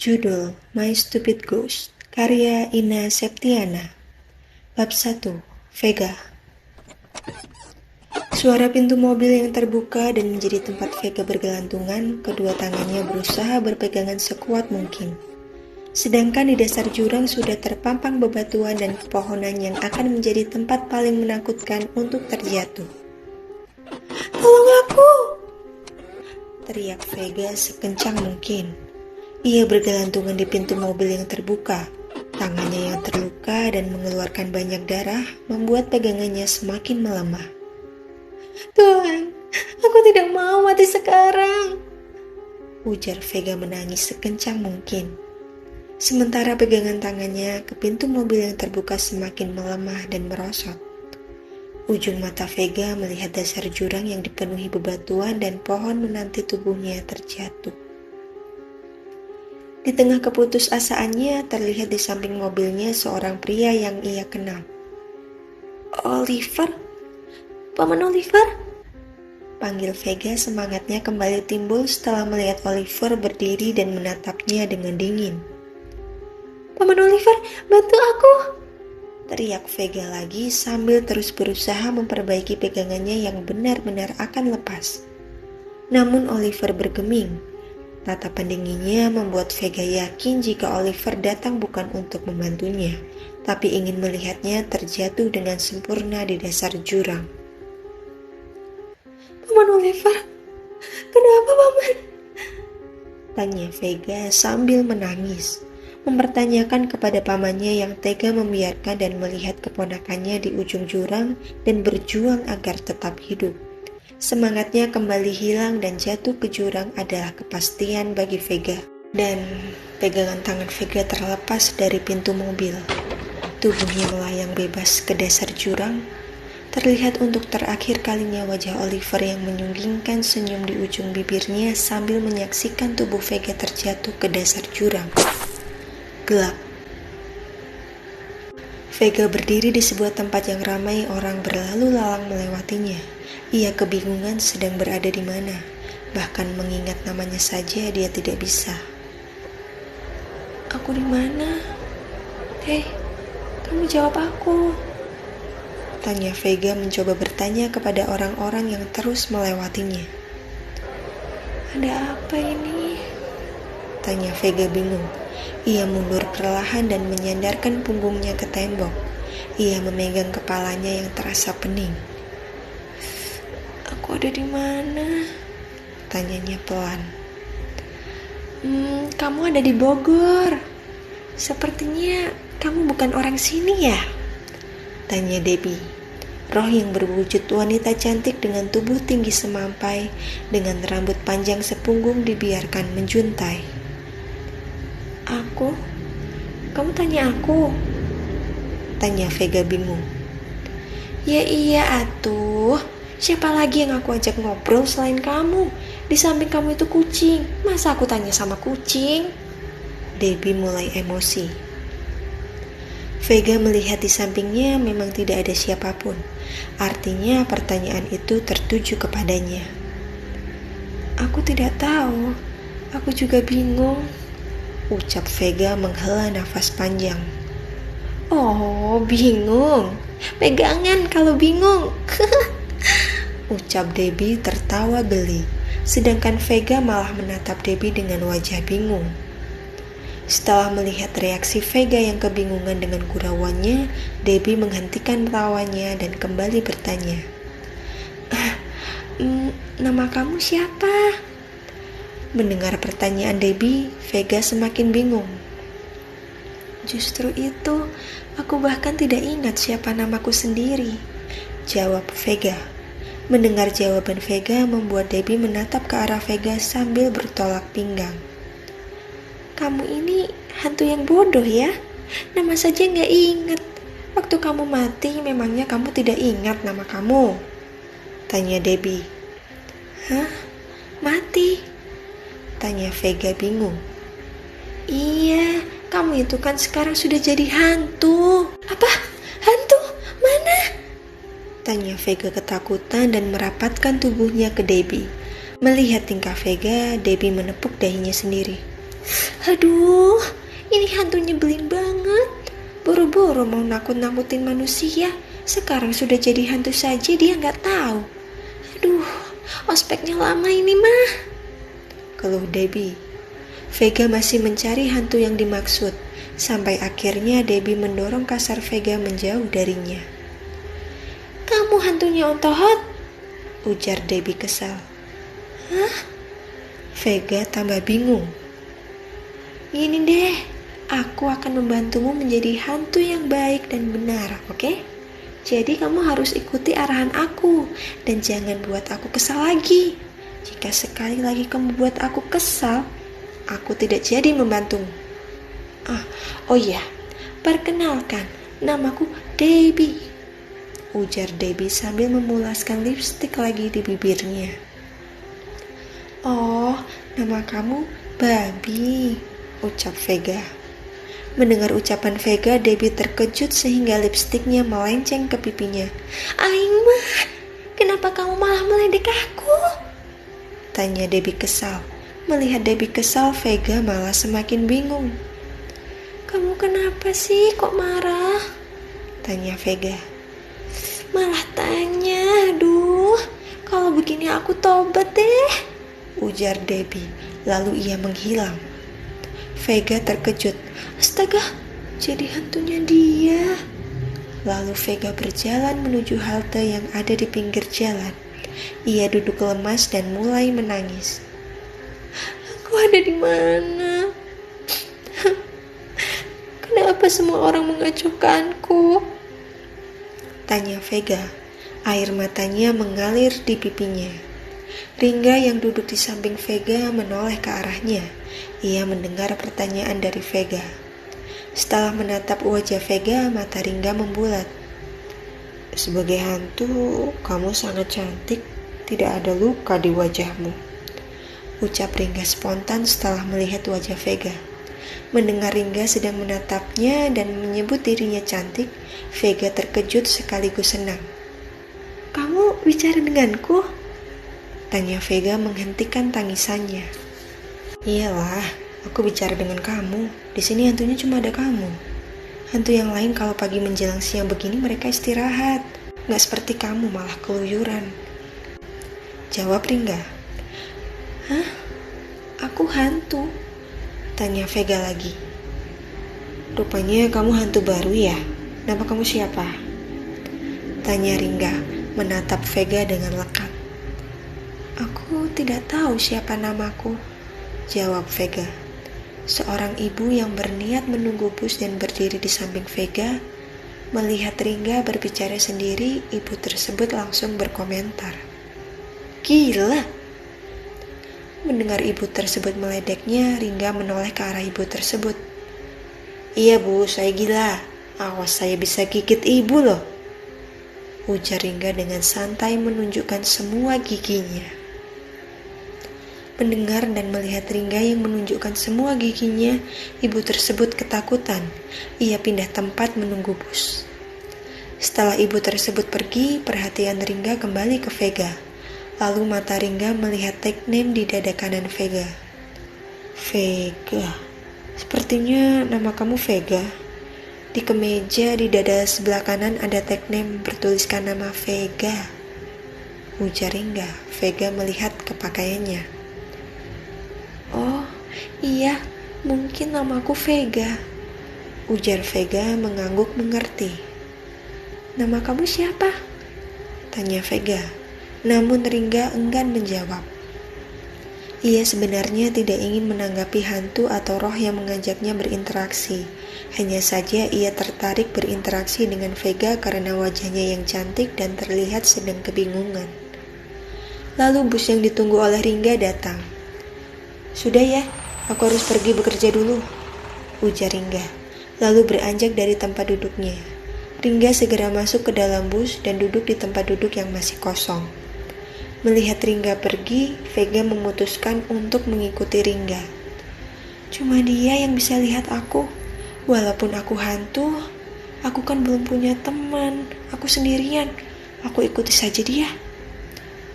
Judul My Stupid Ghost, karya Ina Septiana. Bab 1, Vega. Suara pintu mobil yang terbuka dan menjadi tempat Vega bergelantungan, kedua tangannya berusaha berpegangan sekuat mungkin. Sedangkan di dasar jurang sudah terpampang bebatuan dan pepohonan yang akan menjadi tempat paling menakutkan untuk terjatuh. "Tolong aku!" teriak Vega sekencang mungkin. Ia bergelantungan di pintu mobil yang terbuka. Tangannya yang terluka dan mengeluarkan banyak darah membuat pegangannya semakin melemah. "Tuhan, aku tidak mau mati sekarang," ujar Vega menangis sekencang mungkin. Sementara pegangan tangannya ke pintu mobil yang terbuka semakin melemah dan merosot. Ujung mata Vega melihat dasar jurang yang dipenuhi bebatuan dan pohon menanti tubuhnya terjatuh. Di tengah keputusasaannya terlihat di samping mobilnya seorang pria yang ia kenal. "Oliver? Paman Oliver?" panggil Vega, semangatnya kembali timbul setelah melihat Oliver berdiri dan menatapnya dengan dingin. "Paman Oliver, bantu aku!" teriak Vega lagi sambil terus berusaha memperbaiki pegangannya yang benar-benar akan lepas. Namun Oliver bergeming. Tatapan dinginnya membuat Vega yakin jika Oliver datang bukan untuk membantunya, tapi ingin melihatnya terjatuh dengan sempurna di dasar jurang. "Paman Oliver, kenapa paman?" tanya Vega sambil menangis, mempertanyakan kepada pamannya yang tega membiarkan dan melihat keponakannya di ujung jurang dan berjuang agar tetap hidup. Semangatnya kembali hilang dan jatuh ke jurang adalah kepastian bagi Vega. Dan pegangan tangan Vega terlepas dari pintu mobil. Tubuhnya melayang bebas ke dasar jurang. Terlihat untuk terakhir kalinya wajah Oliver yang menyunggingkan senyum di ujung bibirnya sambil menyaksikan tubuh Vega terjatuh ke dasar jurang. Gelap. Vega berdiri di sebuah tempat yang ramai orang berlalu lalang melewatinya. Ia kebingungan sedang berada di mana. Bahkan mengingat namanya saja dia tidak bisa. "Aku di mana? Hei, kamu jawab aku," tanya Vega mencoba bertanya kepada orang-orang yang terus melewatinya. "Ada apa ini?" tanya Vega bingung. Ia mundur perlahan dan menyandarkan punggungnya ke tembok. Ia memegang kepalanya yang terasa pening. "Aku ada di mana?" tanyanya pelan. Kamu ada di Bogor. Sepertinya kamu bukan orang sini ya?" tanya Debbie. Roh yang berwujud wanita cantik dengan tubuh tinggi semampai, dengan rambut panjang sepunggung dibiarkan menjuntai. "Aku? Kamu tanya aku?" tanya Vega bingung. "Ya iya atuh. Siapa lagi yang aku ajak ngobrol selain kamu? Di samping kamu itu kucing. Masa aku tanya sama kucing?" Debbie mulai emosi. Vega melihat di sampingnya memang tidak ada siapapun. Artinya pertanyaan itu tertuju kepadanya. "Aku tidak tahu. Aku juga bingung," ucap Vega menghela nafas panjang. "Oh, bingung. Pegangan kalau bingung," ucap Debbie tertawa geli, sedangkan Vega malah menatap Debbie dengan wajah bingung. Setelah melihat reaksi Vega yang kebingungan dengan gurauannya, Debbie menghentikan tawanya dan kembali bertanya. Nama kamu siapa?" Mendengar pertanyaan Debbie, Vega semakin bingung. "Justru itu, aku bahkan tidak ingat siapa namaku sendiri," jawab Vega. Mendengar jawaban Vega membuat Debbie menatap ke arah Vega sambil bertolak pinggang. "Kamu ini hantu yang bodoh ya? Nama saja nggak ingat. Waktu kamu mati memangnya kamu tidak ingat nama kamu?" tanya Debbie. "Hah? Mati?" tanya Vega bingung. "Iya, kamu itu kan sekarang sudah jadi hantu." "Apa? Hantu? Mana?" tanya Vega ketakutan dan merapatkan tubuhnya ke Debbie. Melihat tingkah Vega, Debbie menepuk dahinya sendiri. Aduh, ini hantu nyebelin banget. Boro-boro mau nakut-nakutin manusia, sekarang sudah jadi hantu saja dia nggak tahu. Aduh, ospeknya lama ini mah, keluh Debbie. Vega masih mencari hantu yang dimaksud, sampai akhirnya Debbie mendorong kasar Vega menjauh darinya. Kamu hantunya Om Tohot? Ujar Debbie kesal. Hah? Vega tambah bingung. Gini deh, aku akan membantumu menjadi hantu yang baik dan benar, oke? Jadi kamu harus ikuti arahan aku dan jangan buat aku kesal lagi. Jika sekali lagi kamu buat aku kesal, aku tidak jadi membantumu. Oh iya, perkenalkan, namaku Debbie, ujar Debbie sambil memulaskan lipstik lagi di bibirnya. Oh, nama kamu Babi, ucap Vega. Mendengar ucapan Vega, Debbie terkejut sehingga lipstiknya melenceng ke pipinya. Aing mah, kenapa kamu malah meledek aku? Tanya Debbie kesal. Melihat Debbie kesal, Vega malah semakin bingung. Kamu kenapa sih kok marah? Tanya Vega. Malah tanya, aduh, kalau begini aku tobat deh, ujar Debbie, lalu ia menghilang. Vega terkejut. Astaga, jadi hantunya dia. Lalu Vega berjalan menuju halte yang ada di pinggir jalan. Ia duduk lemas dan mulai menangis. Aku ada di mana? Kenapa semua orang mengacuhkanku? Tanya Vega. Air matanya mengalir di pipinya. Ringga yang duduk di samping Vega menoleh ke arahnya. Ia mendengar pertanyaan dari Vega. Setelah menatap wajah Vega, mata Ringga membulat. Sebagai hantu, kamu sangat cantik. Tidak ada luka di wajahmu, ucap Ringga spontan setelah melihat wajah Vega. Mendengar Ringga sedang menatapnya dan menyebut dirinya cantik, Vega terkejut sekaligus senang. Kamu bicara denganku? Tanya Vega menghentikan tangisannya. Iyalah, aku bicara dengan kamu. Di sini hantunya cuma ada kamu. Hantu yang lain kalau pagi menjelang siang begini mereka istirahat. Nggak seperti kamu malah keluyuran. Jawab Ringga. Hah? Aku hantu? Tanya Vega lagi. Rupanya kamu hantu baru ya? Nama kamu siapa? Tanya Ringga menatap Vega dengan lekat. Aku tidak tahu siapa namaku, jawab Vega. Seorang ibu yang berniat menunggu bus dan berdiri di samping Vega, melihat Ringga berbicara sendiri, ibu tersebut langsung berkomentar. Gila! Mendengar ibu tersebut meledeknya, Ringga menoleh ke arah ibu tersebut. Iya bu, saya gila. Awas saya bisa gigit ibu loh, ujar Ringga dengan santai menunjukkan semua giginya. Mendengar dan melihat Ringga yang menunjukkan semua giginya, ibu tersebut ketakutan. Ia pindah tempat menunggu bus. Setelah ibu tersebut pergi, perhatian Ringga kembali ke Vega. Lalu mata Ringga melihat tag name di dada kanan Vega. Vega, sepertinya nama kamu Vega. Di kemeja di dada sebelah kanan ada tag name bertuliskan nama Vega, ujar Ringga. Vega melihat ke pakaiannya. Oh, iya, mungkin namaku Vega, ujar Vega mengangguk mengerti. Nama kamu siapa? Tanya Vega, namun Ringga enggan menjawab. Ia sebenarnya tidak ingin menanggapi hantu atau roh yang mengajaknya berinteraksi. Hanya saja ia tertarik berinteraksi dengan Vega karena wajahnya yang cantik dan terlihat sedang kebingungan. Lalu bus yang ditunggu oleh Ringga datang. Sudah ya, aku harus pergi bekerja dulu, ujar Ringga, lalu beranjak dari tempat duduknya. Ringga segera masuk ke dalam bus dan duduk di tempat duduk yang masih kosong. Melihat Ringga pergi, Vega memutuskan untuk mengikuti Ringga. Cuma dia yang bisa lihat aku. Walaupun aku hantu, aku kan belum punya teman. Aku sendirian. Aku ikuti saja dia,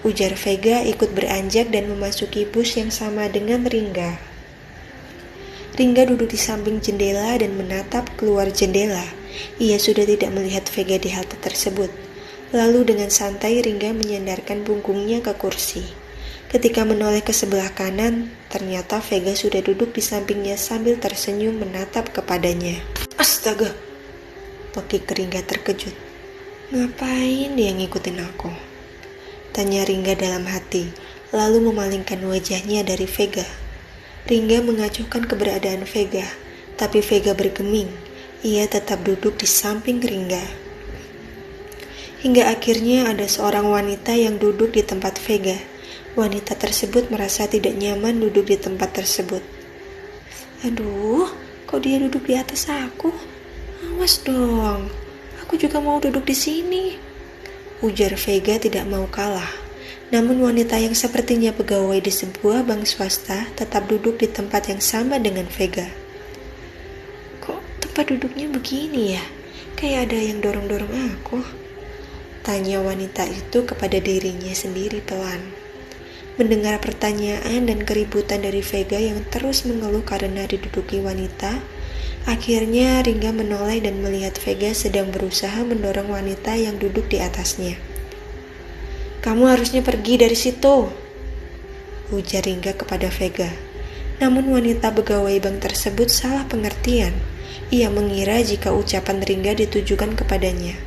ujar Vega ikut beranjak dan memasuki bus yang sama dengan Ringga. Ringga duduk di samping jendela dan menatap keluar jendela. Ia sudah tidak melihat Vega di halte tersebut. Lalu dengan santai Ringga menyandarkan punggungnya ke kursi. Ketika menoleh ke sebelah kanan, ternyata Vega sudah duduk di sampingnya sambil tersenyum menatap kepadanya. Astaga! Pekik Ringga terkejut. Ngapain dia ngikutin aku? Tanya Ringga dalam hati, lalu memalingkan wajahnya dari Vega. Ringga mengacuhkan keberadaan Vega, tapi Vega bergeming. Ia tetap duduk di samping Ringga. Hingga akhirnya ada seorang wanita yang duduk di tempat Vega. Wanita tersebut merasa tidak nyaman duduk di tempat tersebut. Aduh, kok dia duduk di atas aku? Awas dong, aku juga mau duduk di sini. Ujar Vega tidak mau kalah. Namun wanita yang sepertinya pegawai di sebuah bank swasta tetap duduk di tempat yang sama dengan Vega. Kok tempat duduknya begini ya? Kayak ada yang dorong-dorong aku. Tanya wanita itu kepada dirinya sendiri pelan. Mendengar pertanyaan dan keributan dari Vega yang terus mengeluh karena diduduki wanita, akhirnya Ringga menoleh dan melihat Vega sedang berusaha mendorong wanita yang duduk di atasnya. Kamu harusnya pergi dari situ, ujar Ringga kepada Vega. Namun wanita pegawai bank tersebut salah pengertian. Ia mengira jika ucapan Ringga ditujukan kepadanya.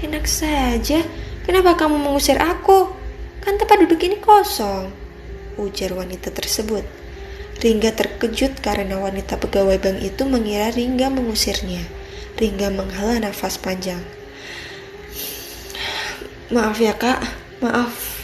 Enak saja, kenapa kamu mengusir aku? Kan tempat duduk ini kosong, ujar wanita tersebut. Ringga terkejut karena wanita pegawai bank itu mengira Ringga mengusirnya. Ringga menghela nafas panjang. Maaf ya kak, maaf.